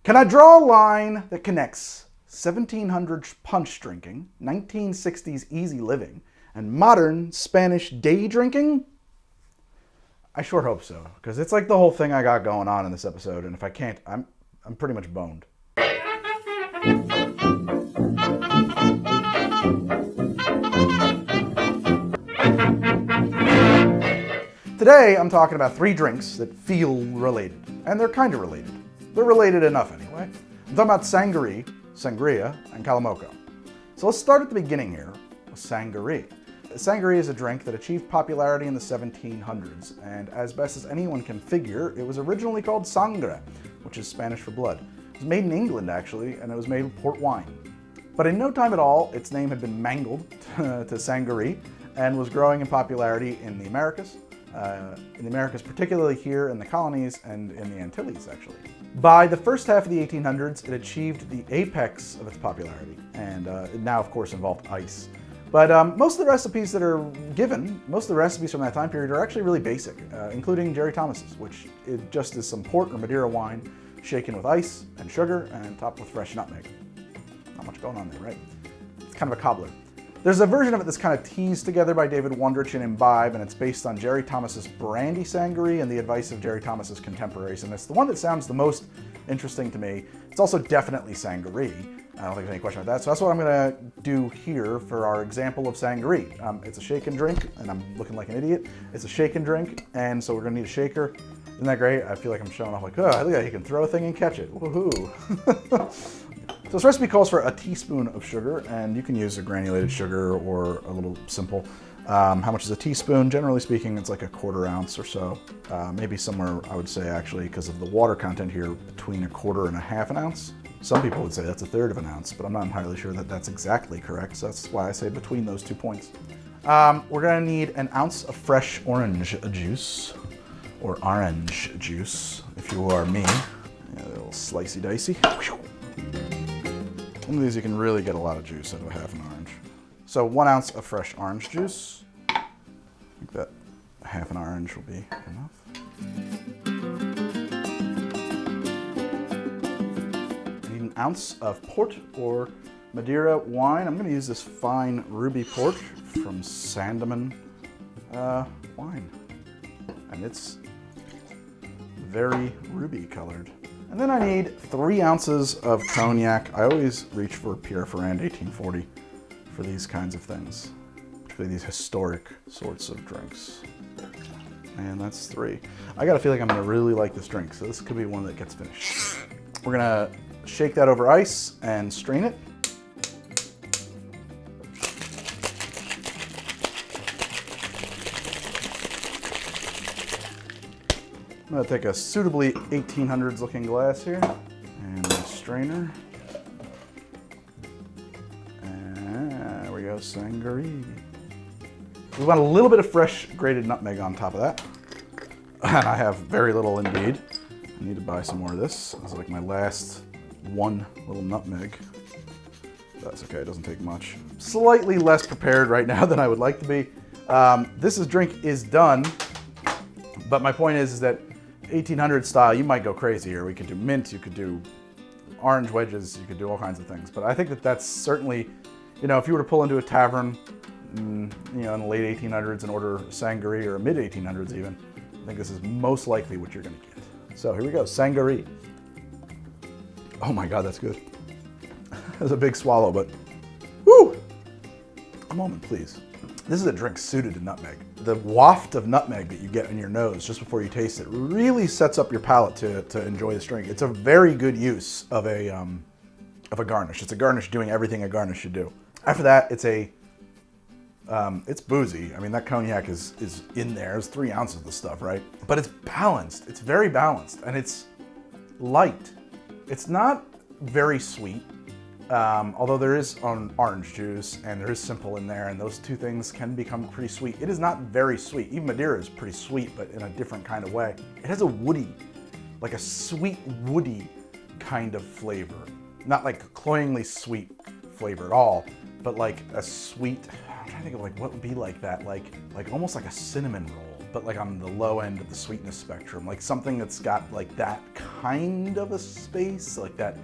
Can I draw a line that connects 1700s punch drinking, 1960s easy living, and modern Spanish day drinking? I sure hope so, because it's like the whole thing I got going on in this episode, and if I can't, I'm pretty much boned. Today, I'm talking about 3 drinks that feel related, and they're kind of related. They're related enough anyway. I'm talking about Sangaree, Sangria, and Calamaco. So let's start at the beginning here with Sangaree. Sangaree is a drink that achieved popularity in the 1700s, and as best as anyone can figure, it was originally called Sangria, which is Spanish for blood. It was made in England, actually, and it was made with port wine. But in no time at all, its name had been mangled to Sangaree, and was growing in popularity in the Americas. Particularly here in the colonies and in the Antilles, actually. By the first half of the 1800s, it achieved the apex of its popularity, and it now, of course, involved ice. But most of the recipes that are given, most of the recipes from that time period are actually really basic, including Jerry Thomas's, which is just is some port or Madeira wine shaken with ice and sugar and topped with fresh nutmeg. Not much going on there, right? It's kind of a cobbler. There's a version of it that's kind of teased together by David Wondrich in Imbibe, and it's based on Jerry Thomas's brandy Sangaree and the advice of Jerry Thomas's contemporaries, and it's the one that sounds the most interesting to me. It's also definitely Sangaree. I don't think there's any question about that, so that's what I'm going to do here for our example of Sangaree. It's a shaken drink, and I'm looking like an idiot. It's a shaken drink, and so we're going to need a shaker. Isn't that great? I feel like I'm showing off like, oh, look at that, you can throw a thing and catch it. Woohoo! So this recipe calls for a teaspoon of sugar, and you can use a granulated sugar or a little simple. How much is a teaspoon? Generally speaking, it's like a 1/4 ounce or so. Maybe somewhere, I would say actually, because of the water content here, between a 1/4 and a 1/2 ounce. Some people would say that's a 1/3 of an ounce, but I'm not entirely sure that that's exactly correct, so that's why I say between those 2 points. We're gonna need an ounce of fresh orange juice, or orange juice, if you are me. Yeah, a little slicey dicey. One of these you can really get a lot of juice out of a 1/2 an orange. So 1 ounce of fresh orange juice. I think that 1/2 an orange will be enough. I need an ounce of port or Madeira wine. I'm going to use this fine ruby port from Sandeman wine. And it's very ruby colored. And then I need 3 ounces of cognac. I always reach for Pierre Ferrand 1840 for these kinds of things, particularly these historic sorts of drinks. And that's 3. I gotta feel like I'm gonna really like this drink, so this could be one that gets finished. We're gonna shake that over ice and strain it. I'm gonna take a suitably 1800s looking glass here and a strainer. And there we go, Sangaree. We want a little bit of fresh grated nutmeg on top of that. And I have very little indeed. I need to buy some more of this. This is like my last one little nutmeg. That's okay, it doesn't take much. Slightly less prepared right now than I would like to be. This drink is done, but my point is that 1800 style, you might go crazy here. We could do mint, you could do orange wedges, you could do all kinds of things. But I think that that's certainly, you know, if you were to pull into a tavern, you know, in the late 1800s and order Sangaree, or mid 1800s even, I think this is most likely what you're gonna get. So here we go, Sangaree. Oh my God, that's good. That's a big swallow, but woo! A moment, please. This is a drink suited to nutmeg. The waft of nutmeg that you get in your nose just before you taste it really sets up your palate to enjoy this drink. It's a very good use of a garnish. It's a garnish doing everything a garnish should do. After that, it's boozy. I mean, that cognac is in there. There's 3 ounces of the stuff, right? But it's balanced. It's very balanced, and it's light. It's not very sweet. Although there is orange juice and there is simple in there, and those 2 things can become pretty sweet. It is not very sweet. Even Madeira is pretty sweet, but in a different kind of way. It has a woody, like a sweet woody kind of flavor. Not like cloyingly sweet flavor at all, but like a sweet, I'm trying to think of like what would be like that, like almost like a cinnamon roll, but like on the low end of the sweetness spectrum. Like something that's got like that kind of a space, like that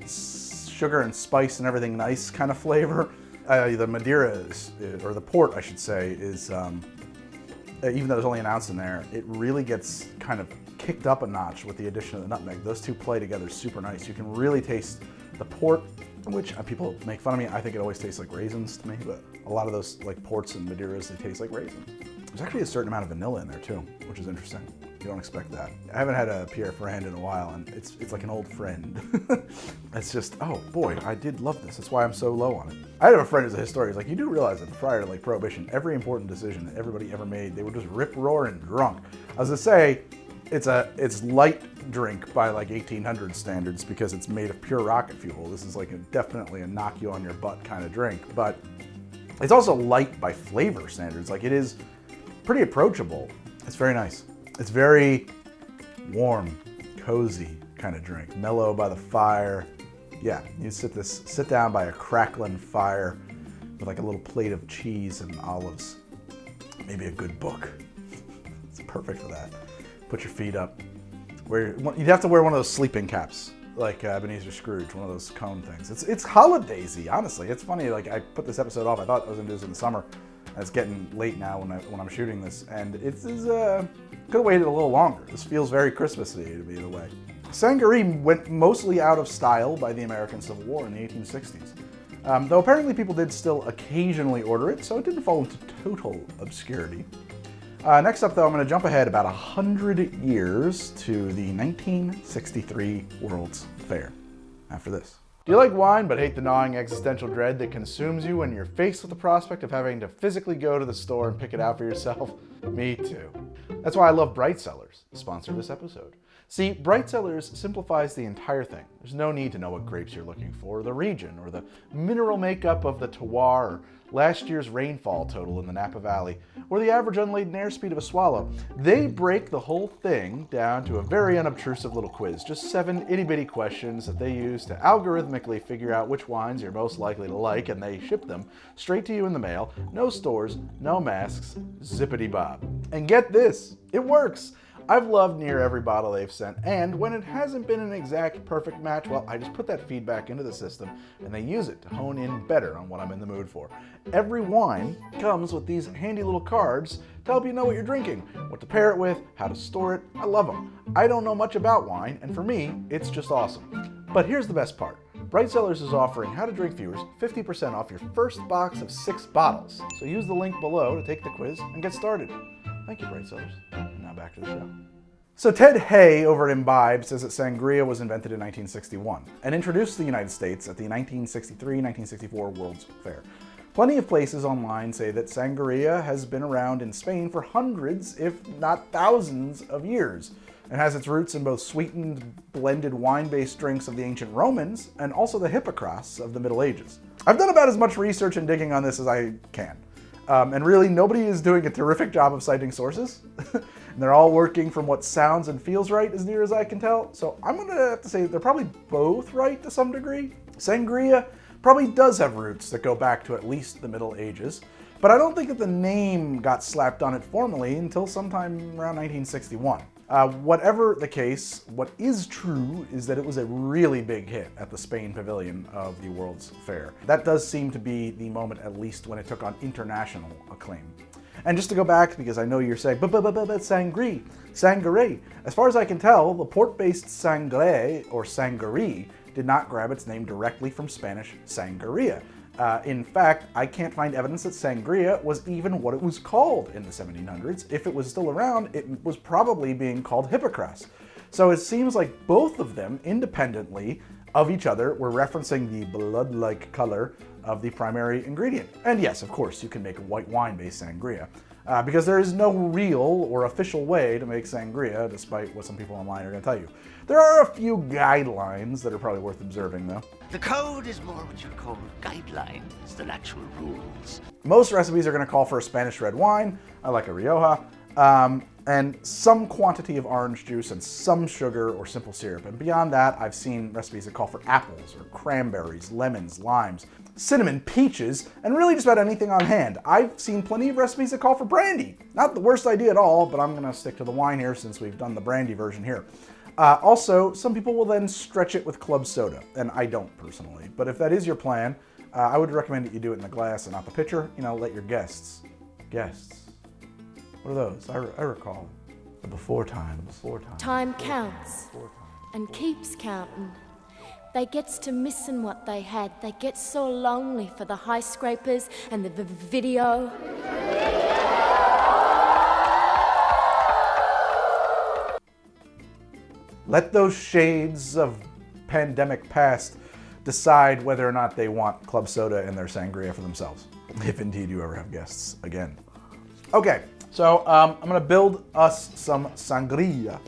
sugar and spice and everything nice kind of flavor. The Madeira is, or the port, I should say, is, even though there's only an ounce in there, it really gets kind of kicked up a notch with the addition of the nutmeg. Those two play together super nice. You can really taste the port, which people make fun of me. I think it always tastes like raisins to me, but a lot of those like ports and Madeiras, they taste like raisins. There's actually a certain amount of vanilla in there too, which is interesting. You don't expect that. I haven't had a Pierre Ferrand in a while, and it's like an old friend. It's just, oh boy, I did love this. That's why I'm so low on it. I have a friend who's a historian. He's like, you do realize that prior to like Prohibition, every important decision that everybody ever made, they were just rip-roaring drunk. I was gonna say, it's light drink by like 1800 standards because it's made of pure rocket fuel. This is like definitely a knock you on your butt kind of drink, but it's also light by flavor standards. Like it is pretty approachable. It's very nice. It's very warm, cozy kind of drink. Mellow by the fire. Yeah, you sit down by a crackling fire with like a little plate of cheese and olives. Maybe a good book. It's perfect for that. Put your feet up. You'd have to wear one of those sleeping caps, like Ebenezer Scrooge, one of those cone things. It's holidaysy, honestly. It's funny, like I put this episode off. I thought I was gonna do this in the summer. And it's getting late now when I'm shooting this, and could have waited a little longer. This feels very Christmassy to me in a way. Sangaree went mostly out of style by the American Civil War in the 1860s. Though apparently people did still occasionally order it, so it didn't fall into total obscurity. Next up though, I'm going to jump ahead about 100 years to the 1963 World's Fair after this. Do you like wine but hate the gnawing existential dread that consumes you when you're faced with the prospect of having to physically go to the store and pick it out for yourself? Me too. That's why I love Bright Cellars, the sponsor of this episode. See, Bright Cellars simplifies the entire thing. There's no need to know what grapes you're looking for, the region, or the mineral makeup of the terroir, or last year's rainfall total in the Napa Valley, or the average unladen airspeed of a swallow. They break the whole thing down to a very unobtrusive little quiz. Just 7 itty-bitty questions that they use to algorithmically figure out which wines you're most likely to like, and they ship them straight to you in the mail. No stores, no masks, zippity-bob. And get this, it works! I've loved near every bottle they've sent, and when it hasn't been an exact perfect match, well, I just put that feedback into the system, and they use it to hone in better on what I'm in the mood for. Every wine comes with these handy little cards to help you know what you're drinking, what to pair it with, how to store it. I love them. I don't know much about wine, and for me, it's just awesome. But here's the best part. Bright Cellars is offering How to Drink viewers 50% off your first box of 6 bottles. So use the link below to take the quiz and get started. Thank you, Bright Cellars. And now back to the show. So Ted Hay over at Imbibe says that Sangria was invented in 1961 and introduced to the United States at the 1963-1964 World's Fair. Plenty of places online say that Sangria has been around in Spain for hundreds, if not thousands, of years, and has its roots in both sweetened, blended wine-based drinks of the ancient Romans and also the hippocras of the Middle Ages. I've done about as much research and digging on this as I can. And really, nobody is doing a terrific job of citing sources. And they're all working from what sounds and feels right, as near as I can tell. So I'm gonna have to say they're probably both right to some degree. Sangria probably does have roots that go back to at least the Middle Ages, but I don't think that the name got slapped on it formally until sometime around 1961. Whatever the case, what is true is that it was a really big hit at the Spain pavilion of the World's Fair. That does seem to be the moment, at least, when it took on international acclaim. And just to go back, because I know you're saying, but Sangaree. As far as I can tell, the port-based Sangre, or Sangaree, did not grab its name directly from Spanish Sangaria. In fact, I can't find evidence that Sangria was even what it was called in the 1700s. If it was still around, it was probably being called hippocras. So it seems like both of them, independently of each other, were referencing the blood-like color of the primary ingredient. And yes, of course, you can make a white wine-based sangria, because there is no real or official way to make sangria, despite what some people online are going to tell you. There are a few guidelines that are probably worth observing, though. The code is more what you'd call guidelines than actual rules. Most recipes are going to call for a Spanish red wine. I like a Rioja. and some quantity of orange juice and some sugar or simple syrup. And beyond that, I've seen recipes that call for apples or cranberries, lemons, limes, cinnamon, peaches, and really just about anything on hand. I've seen plenty of recipes that call for brandy. Not the worst idea at all, but I'm gonna stick to the wine here since we've done the brandy version here. Also, some people will then stretch it with club soda, and I don't personally. But if that is your plan, I would recommend that you do it in the glass and not the pitcher. You know, let your guests. What are those? I recall the before times. Time counts and keeps counting. They gets to missing what they had. They get so lonely for the high scrapers and the video. Let those shades of pandemic past decide whether or not they want club soda in their sangria for themselves, if indeed you ever have guests again. Okay, so I'm gonna build us some sangria.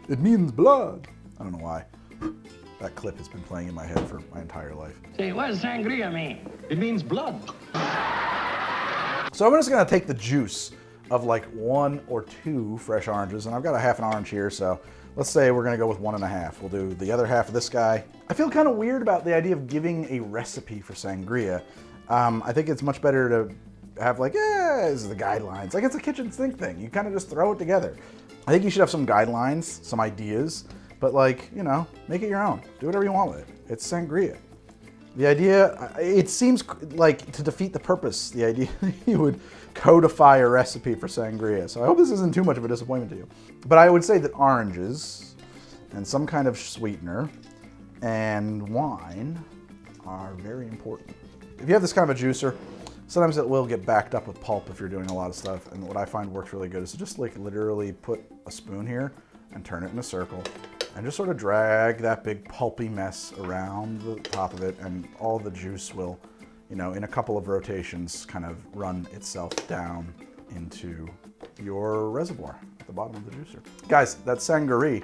It means blood. I don't know why. That clip has been playing in my head for my entire life. Say, what does sangria mean? It means blood. So I'm just gonna take the juice of like 1 or 2 fresh oranges, and I've got a half an orange here, so let's say we're gonna go with 1.5. We'll do the other half of this guy. I feel kind of weird about the idea of giving a recipe for sangria. I think it's much better to have like, this is the guidelines. Like it's a kitchen sink thing. You kind of just throw it together. I think you should have some guidelines, some ideas, but like, you know, make it your own. Do whatever you want with it. It's sangria. The idea, it seems like to defeat the purpose, the idea you would codify a recipe for sangria. So I hope this isn't too much of a disappointment to you. But I would say that oranges and some kind of sweetener and wine are very important. If you have this kind of a juicer, sometimes it will get backed up with pulp if you're doing a lot of stuff. And what I find works really good is to just like literally put a spoon here and turn it in a circle and just sort of drag that big pulpy mess around the top of it, and all the juice will, you know, in a couple of rotations kind of run itself down into your reservoir at the bottom of the juicer. Guys, that Sangaree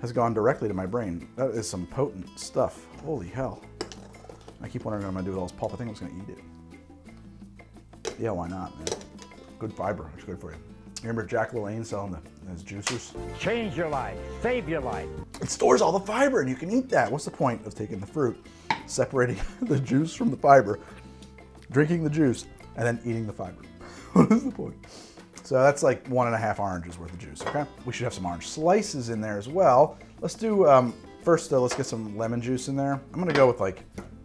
has gone directly to my brain. That is some potent stuff. Holy hell. I keep wondering what I'm gonna do with all this pulp. I think I'm just gonna eat it. Yeah, why not, man? Good fiber, it's good for you. Remember Jack LaLanne selling his juicers? Change your life, save your life. It stores all the fiber and you can eat that. What's the point of taking the fruit, separating the juice from the fiber, drinking the juice, and then eating the fiber? What is the point? So that's like 1.5 oranges worth of juice, okay? We should have some orange slices in there as well. Let's do, first let's get some lemon juice in there. I'm gonna go with like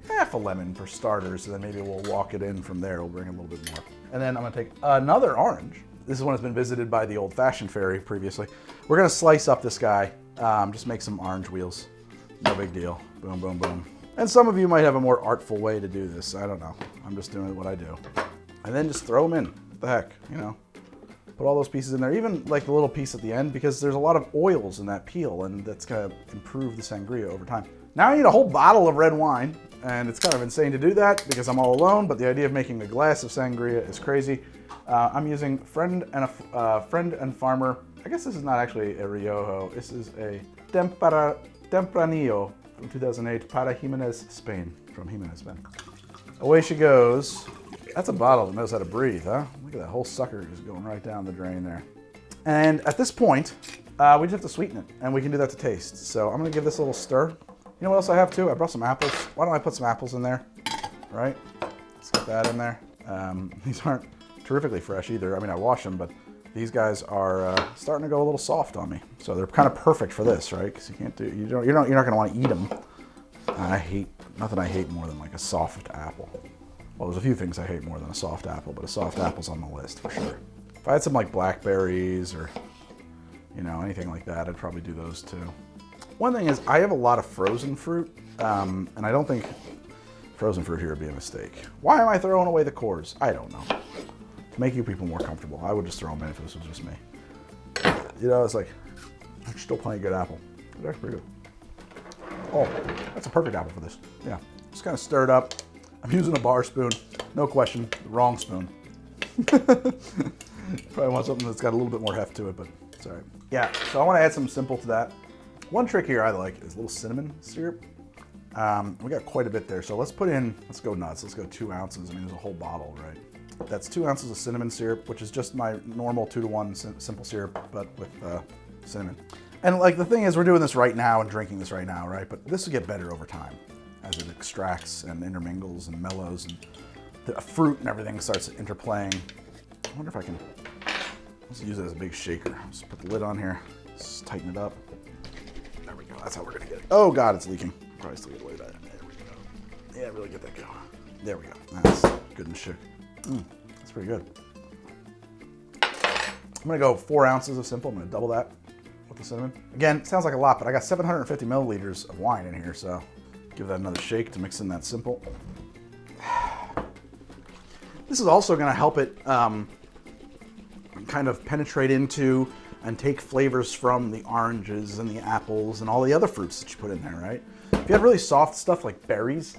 half a lemon for starters, and then maybe we'll walk it in from there. We'll bring a little bit more. And then I'm gonna take another orange. This is one that's been visited by the old-fashioned fairy previously. We're gonna slice up this guy, just make some orange wheels. No big deal, boom, boom, boom. And some of you might have a more artful way to do this. I don't know, I'm just doing what I do. And then just throw them in, what the heck, you know? Put all those pieces in there, even like the little piece at the end, because there's a lot of oils in that peel, and that's gonna improve the sangria over time. Now I need a whole bottle of red wine, and it's kind of insane to do that because I'm all alone, but the idea of making a glass of sangria is crazy. I'm using Friend and Farmer. I guess this is not actually a Rioja. This is a Tempranillo from 2008, Para Jimenez, Spain. From Jimenez, Spain. Away she goes. That's a bottle that knows how to breathe, huh? Look at that whole sucker just going right down the drain there. And at this point, we just have to sweeten it, and we can do that to taste. So I'm gonna give this a little stir. You know what else I have too? I brought some apples. Why don't I put some apples in there, right? Let's get that in there. These aren't terrifically fresh either. I mean, I washed them, but these guys are starting to go a little soft on me. So they're kind of perfect for this, right? Because you can't do, you're not gonna want to eat them. Nothing I hate more than like a soft apple. Well, there's a few things I hate more than a soft apple, but a soft apple's on the list for sure. If I had some like blackberries or, you know, anything like that, I'd probably do those too. One thing is, I have a lot of frozen fruit, and I don't think frozen fruit here would be a mistake. Why am I throwing away the cores? I don't know. To make you people more comfortable, I would just throw them in if this was just me. You know, it's like, it's still plenty good apple. It's actually pretty good. Oh, that's a perfect apple for this. Yeah, just kind of stir it up. I'm using a bar spoon, no question, the wrong spoon. Probably want something that's got a little bit more heft to it, but it's all right. Yeah, so I want to add something simple to that. One trick here I like is a little cinnamon syrup. We got quite a bit there, so let's go nuts. Let's go 2 ounces. I mean, there's a whole bottle, right? That's 2 ounces of cinnamon syrup, which is just my normal 2-to-1 simple syrup, but with cinnamon. And like the thing is, we're doing this right now and drinking this right now, right? But this will get better over time as it extracts and intermingles and mellows and the fruit and everything starts interplaying. I wonder if I can, let's use it as a big shaker. Just put the lid on here, just tighten it up. There we go, that's how we're gonna get it. Oh God, it's leaking. Probably still get away with that. There we go. Yeah, really get that going. There we go, that's good and shook. That's pretty good. I'm gonna go 4 ounces of simple. I'm gonna double that with the cinnamon. Again, it sounds like a lot, but I got 750 milliliters of wine in here, so give that another shake to mix in that simple. This is also gonna help it kind of penetrate into and take flavors from the oranges and the apples and all the other fruits that you put in there, right? If you have really soft stuff like berries,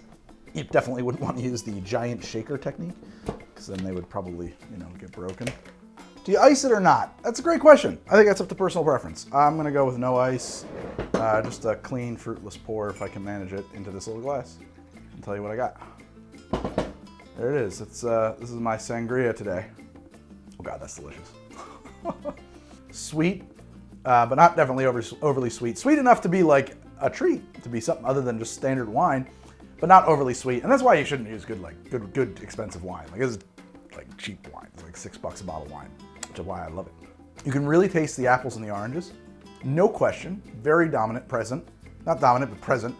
you definitely wouldn't want to use the giant shaker technique, because then they would probably, you know, get broken. Do you ice it or not? That's a great question. I think that's up to personal preference. I'm gonna go with no ice, just a clean fruitless pour if I can manage it into this little glass. I'll tell you what I got. There it is. It's this is my sangria today. Oh God, that's delicious. Sweet, but not definitely overly sweet. Sweet enough to be like a treat, to be something other than just standard wine, but not overly sweet. And that's why you shouldn't use good expensive wine. Like this is like cheap wine. It's like $6 a bottle of wine, which is why I love it. You can really taste the apples and the oranges. No question, very dominant, present. Not dominant, but present.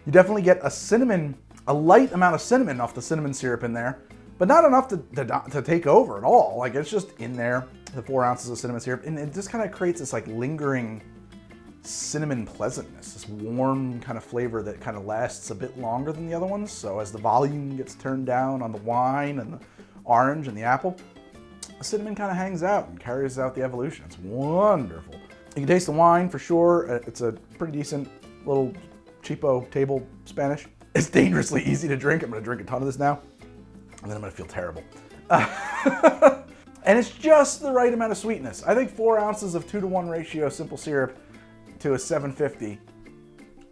You definitely get a light amount of cinnamon off the cinnamon syrup in there, but not enough to take over at all. Like it's just in there, the 4 ounces of cinnamon syrup, and it just kind of creates this like lingering cinnamon pleasantness, this warm kind of flavor that kind of lasts a bit longer than the other ones. So as the volume gets turned down on the wine and the orange and the apple, the cinnamon kind of hangs out and carries out the evolution. It's wonderful. You can taste the wine for sure. It's a pretty decent little cheapo table Spanish. It's dangerously easy to drink. I'm gonna drink a ton of this now, and then I'm gonna feel terrible. And it's just the right amount of sweetness. I think 4 ounces of 2-to-1 ratio simple syrup to a 750,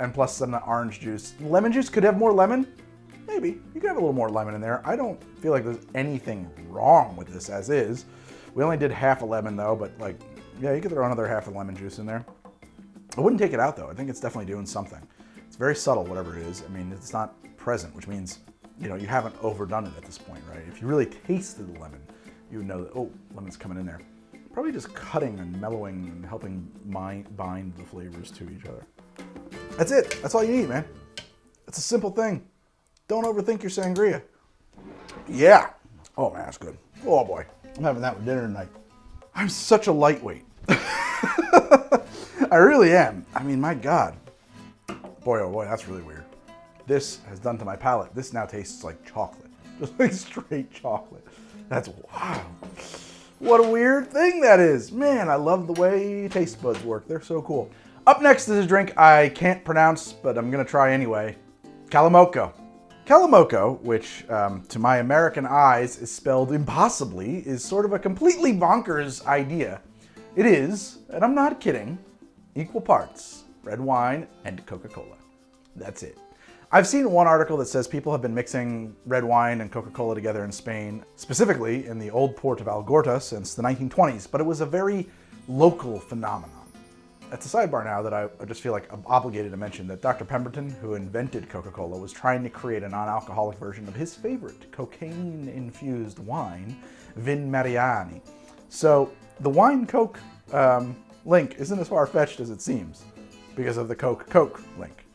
and plus some orange juice. Lemon juice could have more lemon. Maybe. You could have a little more lemon in there. I don't feel like there's anything wrong with this as is. We only did half a lemon though, but like, yeah, you could throw another half a lemon juice in there. I wouldn't take it out though. I think it's definitely doing something. It's very subtle, whatever it is. I mean, it's not present, which means, you know, you haven't overdone it at this point, right? If you really tasted the lemon, you would know that, oh, lemon's coming in there. Probably just cutting and mellowing and helping bind the flavors to each other. That's it. That's all you need, man. It's a simple thing. Don't overthink your sangria. Yeah. Oh man, that's good. Oh boy. I'm having that with dinner tonight. I'm such a lightweight. I really am. I mean, my God. Boy, oh boy, that's really weird. This has done to my palate. This now tastes like chocolate. Just like straight chocolate. That's wow. What a weird thing that is. Man, I love the way taste buds work. They're so cool. Up next is a drink I can't pronounce, but I'm gonna try anyway. Calamaco. Calamaco, which to my American eyes is spelled impossibly, is sort of a completely bonkers idea. It is, and I'm not kidding, equal parts red wine and Coca-Cola. That's it. I've seen one article that says people have been mixing red wine and Coca-Cola together in Spain, specifically in the old port of Algorta since the 1920s, but it was a very local phenomenon. It's a sidebar now that I just feel like I'm obligated to mention that Dr. Pemberton, who invented Coca-Cola, was trying to create a non-alcoholic version of his favorite cocaine-infused wine, Vin Mariani. So the wine-Coke link isn't as far-fetched as it seems because of the Coke link.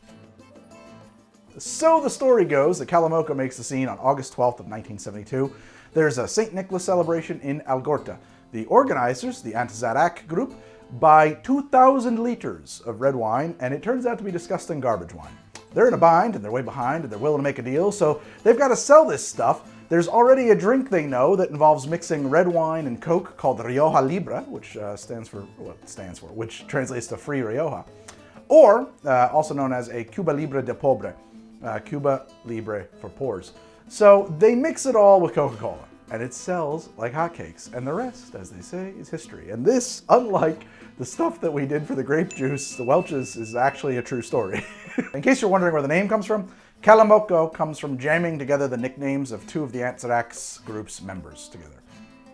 So the story goes that Calamaco makes the scene on August 12th of 1972. There's a St. Nicholas celebration in Algorta. The organizers, the Antzarak group, buy 2,000 liters of red wine, and it turns out to be disgusting garbage wine. They're in a bind, and they're way behind, and they're willing to make a deal, so they've got to sell this stuff. There's already a drink they know that involves mixing red wine and Coke called Rioja Libre, which which translates to free Rioja, or also known as a Cuba Libre de Pobre, Cuba Libre for poors. So they mix it all with Coca-Cola, and it sells like hotcakes, and the rest, as they say, is history. And this, unlike the stuff that we did for the grape juice, the Welch's, is actually a true story. In case you're wondering where the name comes from, Calamaco comes from jamming together the nicknames of two of the Antzarak's group's members together.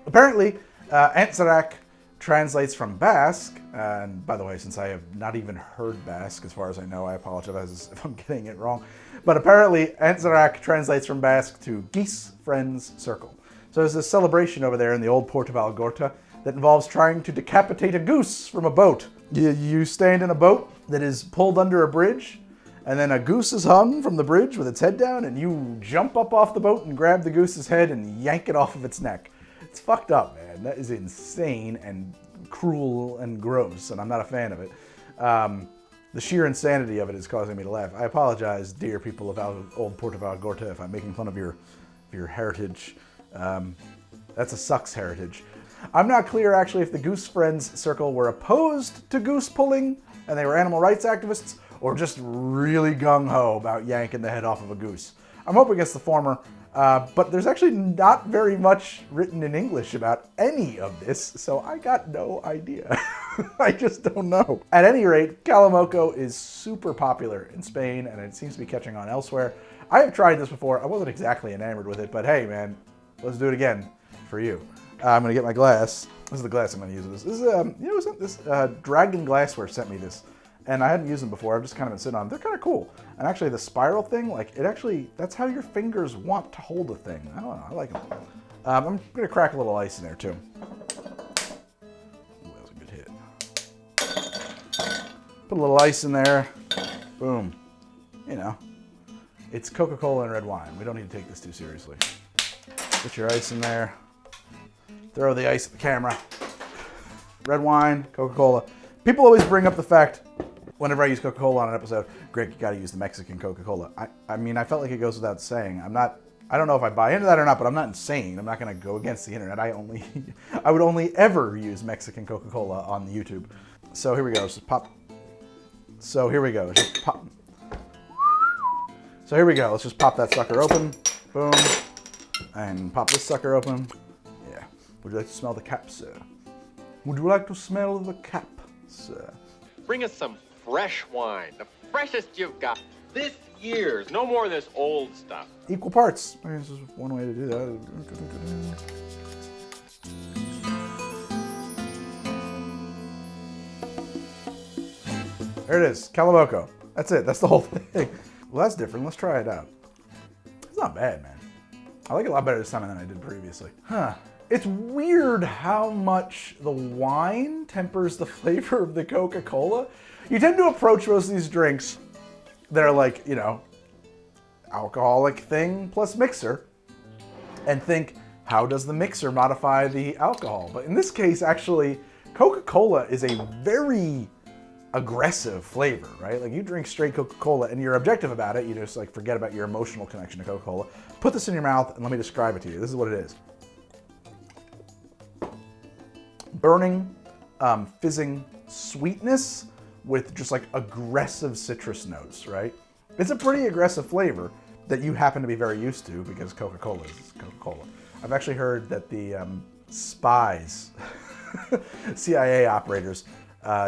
Apparently, Antzarak translates from Basque, and by the way, since I have not even heard Basque, as far as I know, I apologize if I'm getting it wrong, but apparently Antzarak translates from Basque to Geese Friends Circle. So there's this celebration over there in the old Port of Algorta that involves trying to decapitate a goose from a boat. You stand in a boat that is pulled under a bridge, and then a goose is hung from the bridge with its head down, and you jump up off the boat and grab the goose's head and yank it off of its neck. It's fucked up, man. That is insane and cruel and gross, and I'm not a fan of it. The sheer insanity of it is causing me to laugh. I apologize, dear people of old Port of Algorta, if I'm making fun of your heritage. That's a sucks heritage. I'm not clear, actually, if the Goose Friends Circle were opposed to goose pulling, and they were animal rights activists, or just really gung-ho about yanking the head off of a goose. I'm hoping it's the former, but there's actually not very much written in English about any of this, so I got no idea. I just don't know. At any rate, Calamaco is super popular in Spain, and it seems to be catching on elsewhere. I have tried this before. I wasn't exactly enamored with it, but hey, man, let's do it again for you. I'm gonna get my glass. This is the glass I'm gonna use with this. This is, this Dragon Glassware sent me this. And I hadn't used them before. I've just kind of been sitting on them. They're kind of cool. And actually, the spiral thing, like, it actually, that's how your fingers want to hold a thing. I don't know. I like them. I'm going to crack a little ice in there, too. Ooh, that was a good hit. Put a little ice in there. Boom. You know, it's Coca-Cola and red wine. We don't need to take this too seriously. Put your ice in there. Throw the ice at the camera. Red wine, Coca-Cola. People always bring up the fact, whenever I use Coca-Cola on an episode, Greg, you gotta use the Mexican Coca-Cola. I mean, I felt like it goes without saying. I don't know if I buy into that or not, but I'm not insane. I'm not gonna go against the internet. I would only ever use Mexican Coca-Cola on YouTube. So here we go, just pop. So here we go, just pop. So here we go, let's just pop that sucker open. Boom. And pop this sucker open. Yeah. Would you like to smell the cap, sir? Would you like to smell the cap, sir? Bring us some fresh wine, the freshest you've got. This year's, no more of this old stuff. Equal parts. I guess this is one way to do that. There it is, Calamaco. That's it, that's the whole thing. Well, that's different, let's try it out. It's not bad, man. I like it a lot better this time than I did previously. Huh. It's weird how much the wine tempers the flavor of the Coca-Cola. You tend to approach most of these drinks that are like, you know, alcoholic thing plus mixer and think, how does the mixer modify the alcohol? But in this case, actually, Coca-Cola is a very aggressive flavor, right? Like you drink straight Coca-Cola and you're objective about it. You just like forget about your emotional connection to Coca-Cola. Put this in your mouth and let me describe it to you. This is what it is. Burning, fizzing sweetness with just like aggressive citrus notes, right? It's a pretty aggressive flavor that you happen to be very used to because Coca-Cola is Coca-Cola. I've actually heard that the spies, CIA operators,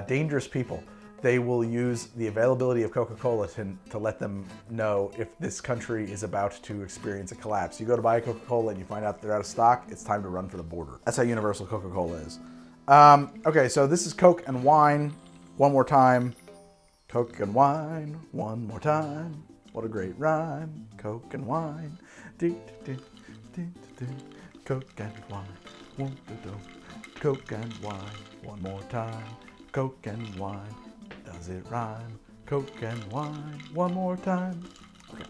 dangerous people, they will use the availability of Coca-Cola to let them know if this country is about to experience a collapse. You go to buy a Coca-Cola and you find out they're out of stock, it's time to run for the border. That's how universal Coca-Cola is. Okay, so this is Coke and wine. One more time. Coke and wine. One more time. What a great rhyme. Coke and wine. Coke and wine. Coke and wine. One more time. Coke and wine. Does it rhyme? Coke and wine. One more time. Okay.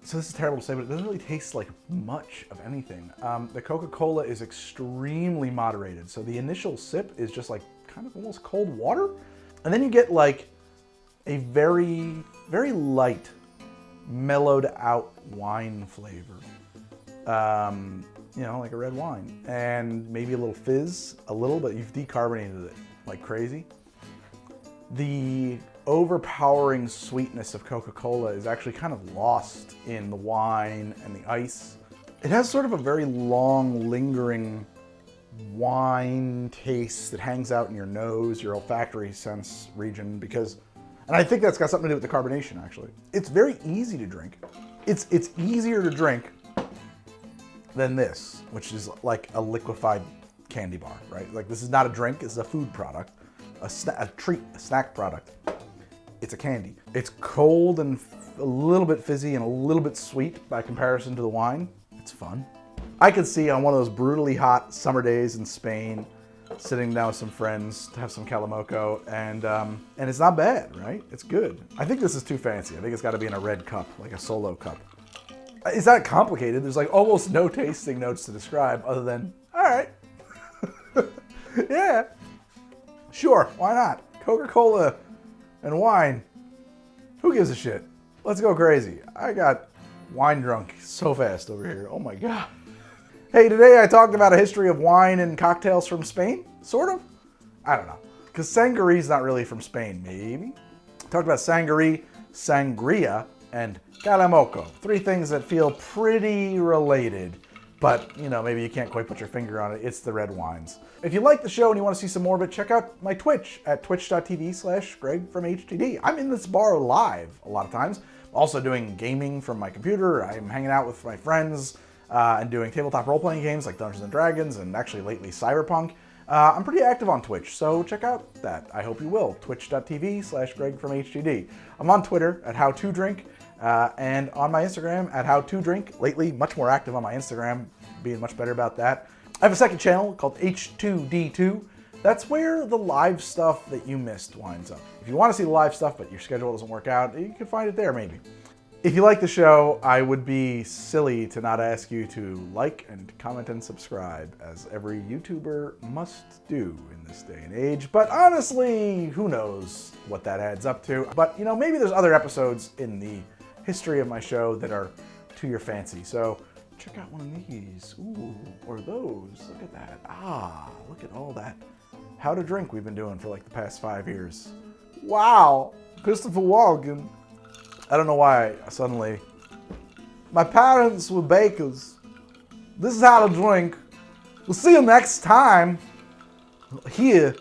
So this is terrible to say, but it doesn't really taste like much of anything. The Coca-Cola is extremely moderated. So the initial sip is just like kind of almost cold water. And then you get like a very, very light, mellowed out wine flavor. You know, like a red wine. And maybe a little fizz, a little, but you've decarbonated it like crazy. The overpowering sweetness of Coca-Cola is actually kind of lost in the wine and the ice. It has sort of a very long, lingering wine taste that hangs out in your nose, your olfactory sense region, because And I think that's got something to do with the carbonation, actually. It's very easy to drink. It's easier to drink than this, which is like a liquefied candy bar, right? Like this is not a drink, it's a food product, a treat, a snack product. It's a candy. It's cold and a little bit fizzy and a little bit sweet by comparison to the wine. It's fun. I could see on one of those brutally hot summer days in Spain, sitting down with some friends to have some Calamaco, and it's not bad, right? It's good. I think this is too fancy. I think it's got to be in a red cup, like a solo cup. It's not complicated. There's like almost no tasting notes to describe other than, all right, yeah, sure, why not? Coca-Cola and wine. Who gives a shit? Let's go crazy. I got wine drunk so fast over here. Oh my God. Hey, today I talked about a history of wine and cocktails from Spain, sort of. I don't know, because Sangaree is not really from Spain, maybe. Talked about Sangaree, Sangria, and Calamaco. Three things that feel pretty related, but you know, maybe you can't quite put your finger on it. It's the red wines. If you like the show and you want to see some more of it, check out my Twitch at twitch.tv/GregFromHTD. I'm in this bar live a lot of times. Also doing gaming from my computer. I'm hanging out with my friends and doing tabletop role-playing games like Dungeons & Dragons and actually lately Cyberpunk. I'm pretty active on Twitch, so check out that. I hope you will. Twitch.tv/GregFromHTD. I'm on Twitter at HowToDrink and on my Instagram at HowToDrink. Lately, much more active on my Instagram, being much better about that. I have a second channel called H2D2. That's where the live stuff that you missed winds up. If you want to see the live stuff but your schedule doesn't work out, you can find it there maybe. If you like the show, I would be silly to not ask you to like and comment and subscribe, as every YouTuber must do in this day and age. But honestly, who knows what that adds up to. But you know, maybe there's other episodes in the history of my show that are to your fancy. So check out one of these. Ooh, or those. Look at that. Ah, look at all that How to Drink we've been doing for like the past 5 years. Wow, Christopher Walken. I don't know why suddenly. My parents were bakers. This is How to Drink. We'll see you next time here